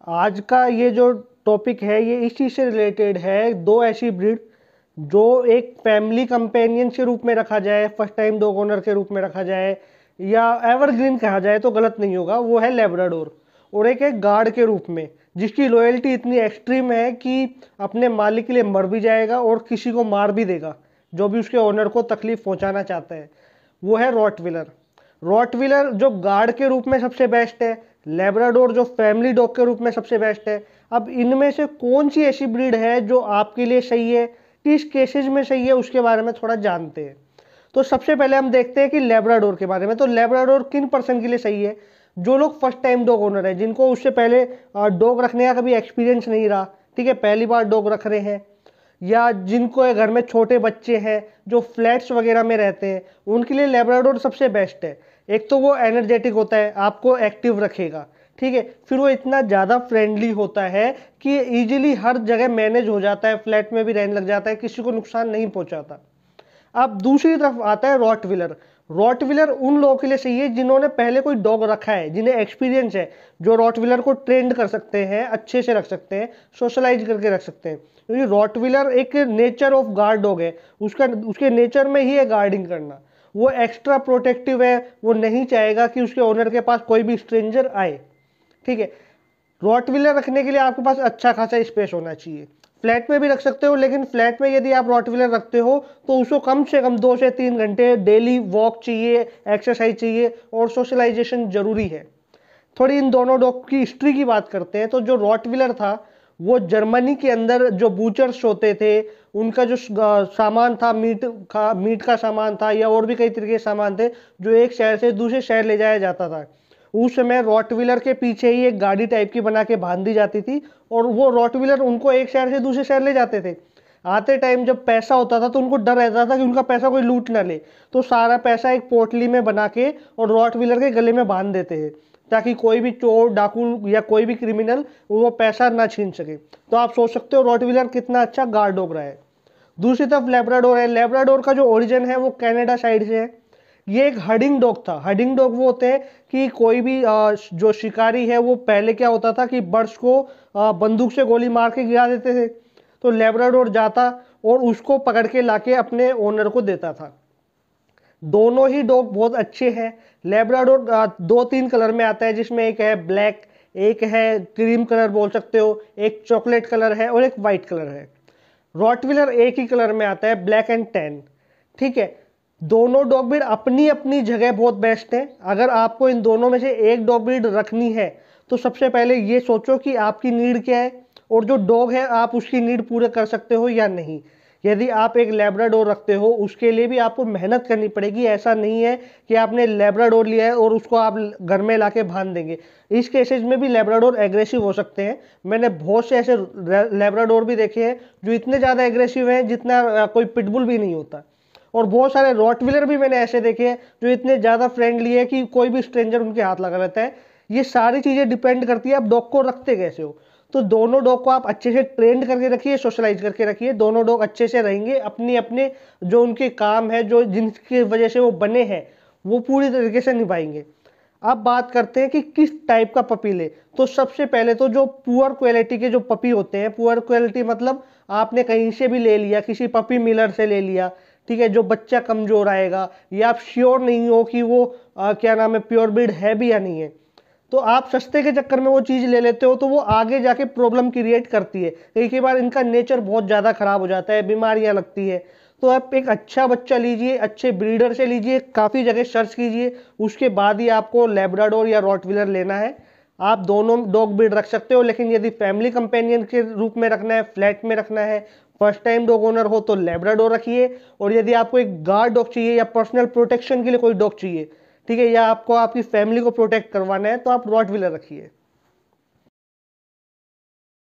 आज का ये जो टॉपिक है ये इस चीज़ से रिलेटेड है। दो ऐसी ब्रीड जो एक फैमिली कंपेनियन के रूप में रखा जाए, फर्स्ट टाइम डॉग ओनर के रूप में रखा जाए, या एवरग्रीन कहा जाए तो गलत नहीं होगा, वो है लेब्राडोर। और एक है गार्ड के रूप में, जिसकी लॉयल्टी इतनी एक्सट्रीम है कि अपने मालिक के लिए मर भी जाएगा और किसी को मार भी देगा जो भी उसके ओनर को तकलीफ पहुंचाना चाहता है। वो है रॉटविलर। रॉटविलर जो गार्ड के रूप में सबसे बेस्ट है, लेब्राडोर जो फैमिली डॉग के रूप में सबसे बेस्ट है। अब इनमें से कौन सी ऐसी ब्रीड है जो आपके लिए सही है, किस केसेस में सही है, उसके बारे में थोड़ा जानते हैं। तो सबसे पहले हम देखते हैं कि लेब्राडोर के बारे में। तो लेब्राडोर किन पर्सन के लिए सही है? जो लोग फर्स्ट टाइम डॉग ओनर है, जिनको उससे पहले डॉग रखने का कभी एक्सपीरियंस नहीं रहा, ठीक है, पहली बार डॉग रख रहे हैं, या जिनको घर में छोटे बच्चे हैं, जो फ्लैट्स वगैरह में रहते हैं, उनके लिए लेब्राडोर सबसे बेस्ट है। एक तो वो एनर्जेटिक होता है, आपको एक्टिव रखेगा, ठीक है। फिर वो इतना ज़्यादा फ्रेंडली होता है कि इजीली हर जगह मैनेज हो जाता है, फ्लैट में भी रहने लग जाता है, किसी को नुकसान नहीं पहुंचाता। अब दूसरी तरफ आता है रॉटविलर। रॉटविलर उन लोगों के लिए सही है जिन्होंने पहले कोई डॉग रखा है, जिन्हें एक्सपीरियंस है, जो रॉटविलर को ट्रेंड कर सकते हैं, अच्छे से रख सकते हैं, सोशलाइज करके रख सकते हैं। क्योंकि रॉटविलर एक नेचर ऑफ गार्ड डॉग है, उसके नेचर में ही है गार्डिंग करना। वो एक्स्ट्रा प्रोटेक्टिव है, वो नहीं चाहेगा कि उसके ओनर के पास कोई भी स्ट्रेंजर आए, ठीक है। रॉटविलर रखने के लिए आपके पास अच्छा खासा स्पेस होना चाहिए। फ्लैट में भी रख सकते हो, लेकिन फ्लैट में यदि आप रॉटविलर रखते हो तो उसको कम से कम 2 से 3 घंटे डेली वॉक चाहिए, एक्सरसाइज चाहिए, और सोशलाइजेशन जरूरी है। थोड़ी इन दोनों डॉग की हिस्ट्री की बात करते हैं। तो जो रॉटविलर था वो जर्मनी के अंदर जो बूचर्स होते थे, उनका जो सामान था, मीट का सामान था, या और भी कई तरीके के सामान थे जो एक शहर से दूसरे शहर ले जाया जाता था। उस समय रॉटविलर के पीछे ही एक गाड़ी टाइप की बना के बांध दी जाती थी, और वो रॉटविलर उनको एक शहर से दूसरे शहर ले जाते थे। आते टाइम जब पैसा होता था तो उनको डर रहता था कि उनका पैसा कोई लूट ना ले, तो सारा पैसा एक पोटली में बना के और रॉटविलर के गले में बांध देते हैं, ताकि कोई भी चोर, डाकू या कोई भी क्रिमिनल वो पैसा ना छीन सके। तो आप सोच सकते हो रॉटविलर कितना अच्छा गार्ड डॉग रहा है। दूसरी तरफ लेब्राडोर है। लेब्राडोर का जो ओरिजिन है वो कनाडा साइड से है। ये एक हडिंग डॉग था। हडिंग डॉग वो होते हैं कि कोई भी जो शिकारी है, वो पहले क्या होता था कि बर्ड्स को बंदूक से गोली मार के गिरा देते थे, तो लेब्राडोर जाता और उसको पकड़ के लाके अपने ओनर को देता था। दोनों ही डॉग बहुत अच्छे हैं। लेब्राडोर 2-3 कलर में आता है, जिसमें एक है ब्लैक, एक है क्रीम कलर बोल सकते हो, एक चॉकलेट कलर है, और एक वाइट कलर है। रॉटविलर एक ही कलर में आता है, ब्लैक एंड टैन, ठीक है। दोनों डॉग ब्रीड अपनी अपनी जगह बहुत बेस्ट है। अगर आपको इन दोनों में से एक डॉग ब्रीड रखनी है तो सबसे पहले ये सोचो कि आपकी नीड क्या है, और जो डॉग है आप उसकी नीड पूरे कर सकते हो या नहीं। यदि आप एक लेब्राडोर रखते हो, उसके लिए भी आपको मेहनत करनी पड़ेगी। ऐसा नहीं है कि आपने लेब्राडोर लिया है और उसको आप घर में लाके बांध देंगे। इस केसेस में भी लेब्राडोर एग्रेसिव हो सकते हैं। मैंने बहुत से ऐसे लेब्राडोर भी देखे हैं जो इतने ज़्यादा एग्रेसिव हैं जितना कोई पिटबुल भी नहीं होता। और बहुत सारे रॉटविलर भी मैंने ऐसे देखे हैं जो इतने ज़्यादा फ्रेंडली है कि कोई भी स्ट्रेंजर उनके हाथ लगा रहता है। ये सारी चीज़ें डिपेंड करती है आप डॉग को रखते कैसे हो। तो दोनों डॉग को आप अच्छे से ट्रेंड करके रखिए, सोशलाइज करके रखिए। दोनों डॉग अच्छे से रहेंगे, अपने अपने जो उनके काम है, जो जिनकी वजह से वो बने हैं, वो पूरी तरीके से निभाएंगे। अब बात करते हैं कि किस टाइप का पपी ले। तो सबसे पहले तो जो पुअर क्वालिटी के जो पपी होते हैं, पुअर क्वालिटी मतलब आपने कहीं से भी ले लिया, किसी पपी मिलर से ले लिया, ठीक है, जो बच्चा कमजोर आएगा, या आप श्योर नहीं हो कि वो क्या नाम है, प्योर ब्रीड है भी या नहीं है, तो आप सस्ते के चक्कर में वो चीज़ ले लेते हो, तो वो आगे जाके प्रॉब्लम क्रिएट करती है। कई बार इनका नेचर बहुत ज़्यादा खराब हो जाता है, बीमारियां लगती है। तो आप एक अच्छा बच्चा लीजिए, अच्छे ब्रीडर से लीजिए, काफ़ी जगह सर्च कीजिए, उसके बाद ही आपको लेब्राडोर या रॉटविलर लेना है। आप दोनों डॉग ब्रीड रख सकते हो, लेकिन यदि फैमिली कंपेनियन के रूप में रखना है, फ्लैट में रखना है, फर्स्ट टाइम डॉग ओनर हो, तो लेब्राडोर रखिए। और यदि आपको एक गार्ड डॉग चाहिए या पर्सनल प्रोटेक्शन के लिए कोई डॉग चाहिए, ठीक है, या आपको आपकी फैमिली को प्रोटेक्ट करवाना है, तो आप रॉटविलर रखिए।